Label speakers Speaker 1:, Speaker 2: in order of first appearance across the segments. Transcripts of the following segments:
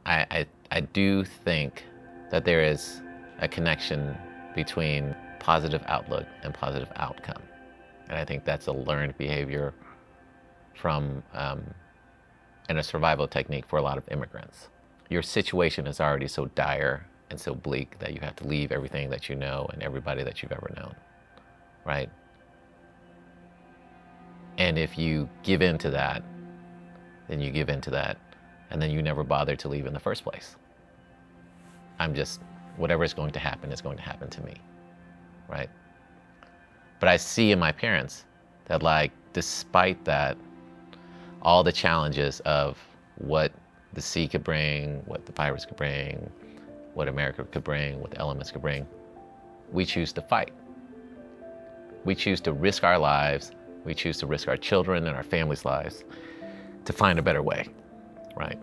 Speaker 1: I do think that there is a connection between positive outlook and positive outcome. And I think that's a learned behavior from and a survival technique for a lot of immigrants. Your situation is already so dire and so bleak that you have to leave everything that you know and everybody that you've ever known, right? And if you give in to that, then you give in to that, and then you never bother to leave in the first place. Whatever is going to happen is going to happen to me, right? But I see in my parents that, like, despite that, all the challenges of what the sea could bring, what the virus could bring, what America could bring, what the elements could bring, we choose to fight. We choose to risk our lives. We choose to risk our children and our families' lives to find a better way, right?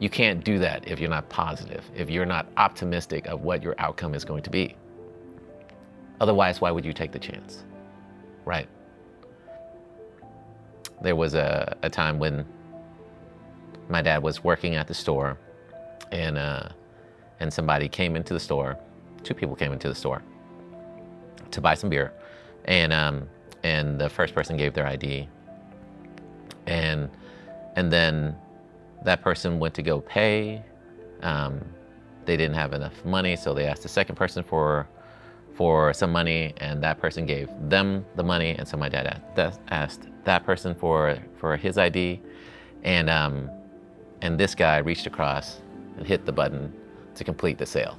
Speaker 1: You can't do that if you're not positive, if you're not optimistic of what your outcome is going to be. Otherwise, why would you take the chance, right? There was a time when my dad was working at the store, and somebody came into the store. Two people came into the store to buy some beer, and the first person gave their ID, and then that person went to go pay. They didn't have enough money, so they asked the second person for some money, and that person gave them the money, and so my dad asked that person for his ID, and this guy reached across and hit the button to complete the sale,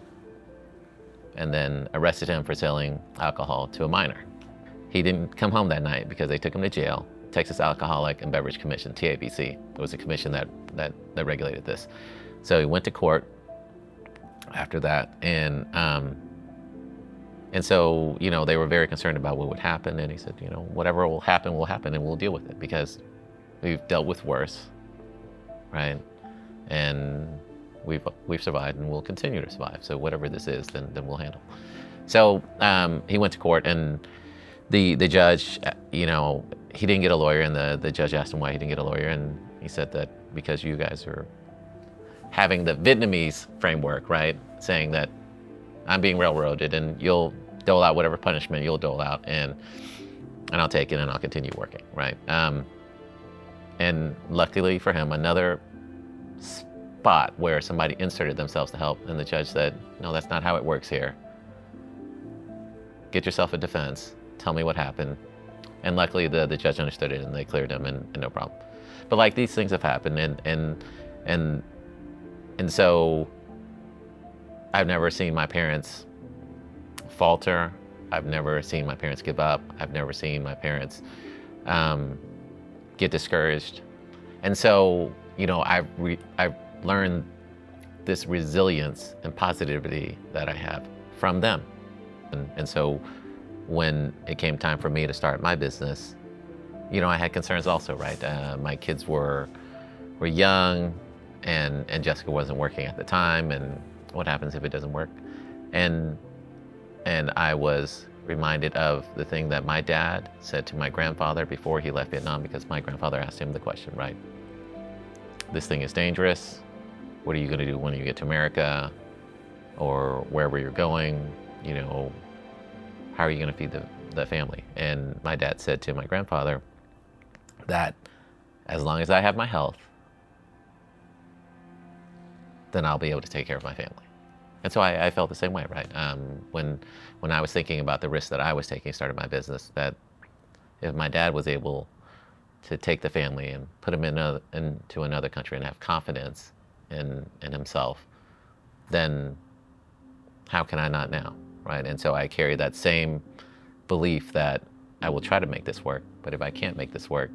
Speaker 1: and then arrested him for selling alcohol to a minor. He didn't come home that night because they took him to jail. Texas Alcoholic and Beverage Commission, TABC. It was a commission that regulated this. So he went to court after that, and so, you know, they were very concerned about what would happen, and he said, you know, whatever will happen, and we'll deal with it, because we've dealt with worse, right? And we've survived, and we'll continue to survive. So whatever this is, then we'll handle. So he went to court, and the judge, you know, he didn't get a lawyer, and the judge asked him why he didn't get a lawyer, and he said that because you guys are having the Vietnamese framework, right? Saying that I'm being railroaded, and you'll dole out whatever punishment you'll dole out, and I'll take it, and I'll continue working, right? And luckily for him, another spot where somebody inserted themselves to help, and the judge said, no, that's not how it works here. Get yourself a defense. Tell me what happened. And luckily the judge understood it, and they cleared him, and no problem. But like, these things have happened, and so I've never seen my parents falter. I've never seen my parents give up. I've never seen my parents get discouraged. And so, you know, I've learned this resilience and positivity that I have from them. And so when it came time for me to start my business, you know, I had concerns also, right? My kids were young, and Jessica wasn't working at the time, and what happens if it doesn't work? And I was reminded of the thing that my dad said to my grandfather before he left Vietnam, because my grandfather asked him the question, right? This thing is dangerous. What are you gonna do when you get to America, or wherever you're going? You know, how are you gonna feed the family? And my dad said to my grandfather that as long as I have my health, then I'll be able to take care of my family. And so I felt the same way, right? When I was thinking about the risks that I was taking, started my business, that if my dad was able to take the family and put him into another country and have confidence in himself, then how can I not now, right? And so I carry that same belief that I will try to make this work, but if I can't make this work,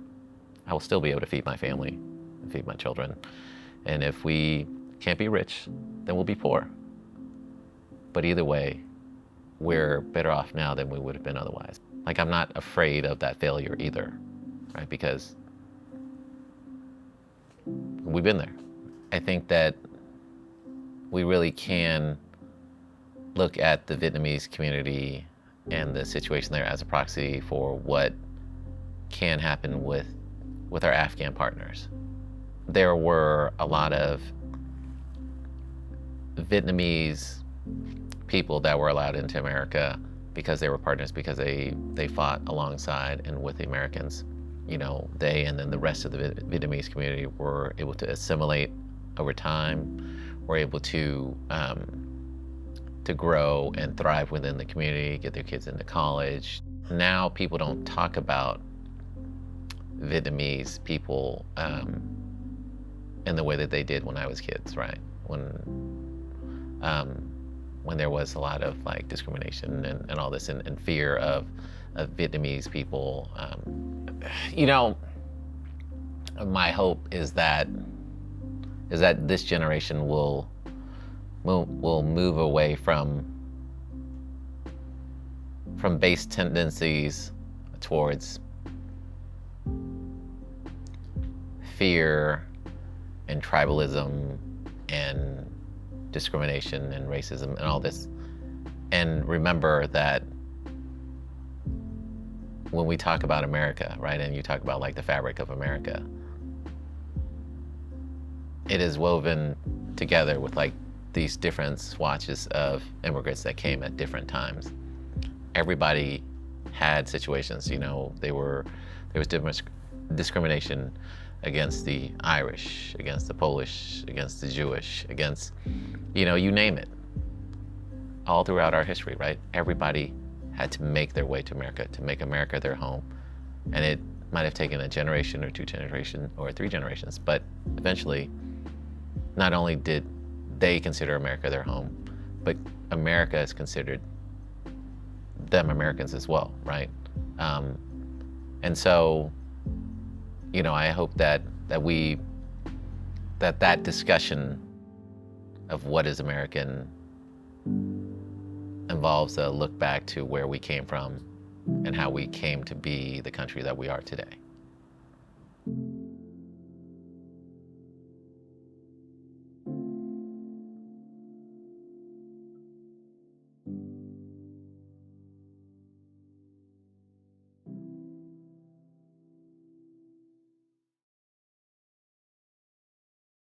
Speaker 1: I will still be able to feed my family and feed my children. And if we can't be rich, then we'll be poor. But either way, we're better off now than we would have been otherwise. Like, I'm not afraid of that failure either, right? Because we've been there. I think that we really can look at the Vietnamese community and the situation there as a proxy for what can happen with our Afghan partners. there were a lot of Vietnamese people that were allowed into America because they were partners, because they fought alongside and with the Americans. You know, they and then the rest of the Vietnamese community were able to assimilate over time, were able to grow and thrive within the community, get their kids into college. Now people don't talk about Vietnamese people in the way that they did when I was kids, right? When there was a lot of like discrimination and all this and fear of Vietnamese people. You know, my hope is that this generation will move away from base tendencies towards fear and tribalism and discrimination and racism and all this, and remember that when we talk about America, right, and you talk about like the fabric of America, it is woven together with like these different swatches of immigrants that came at different times. Everybody had situations, you know, there was different discrimination against the Irish, against the Polish, against the Jewish, against, you know, you name it. All throughout our history, right? Everybody had to make their way to America, to make America their home. And it might have taken a generation or 2 generations or 3 generations, but eventually, not only did they consider America their home, but America is considered them Americans as well, right? And so, you know, I hope that discussion of what is American involves a look back to where we came from and how we came to be the country that we are today.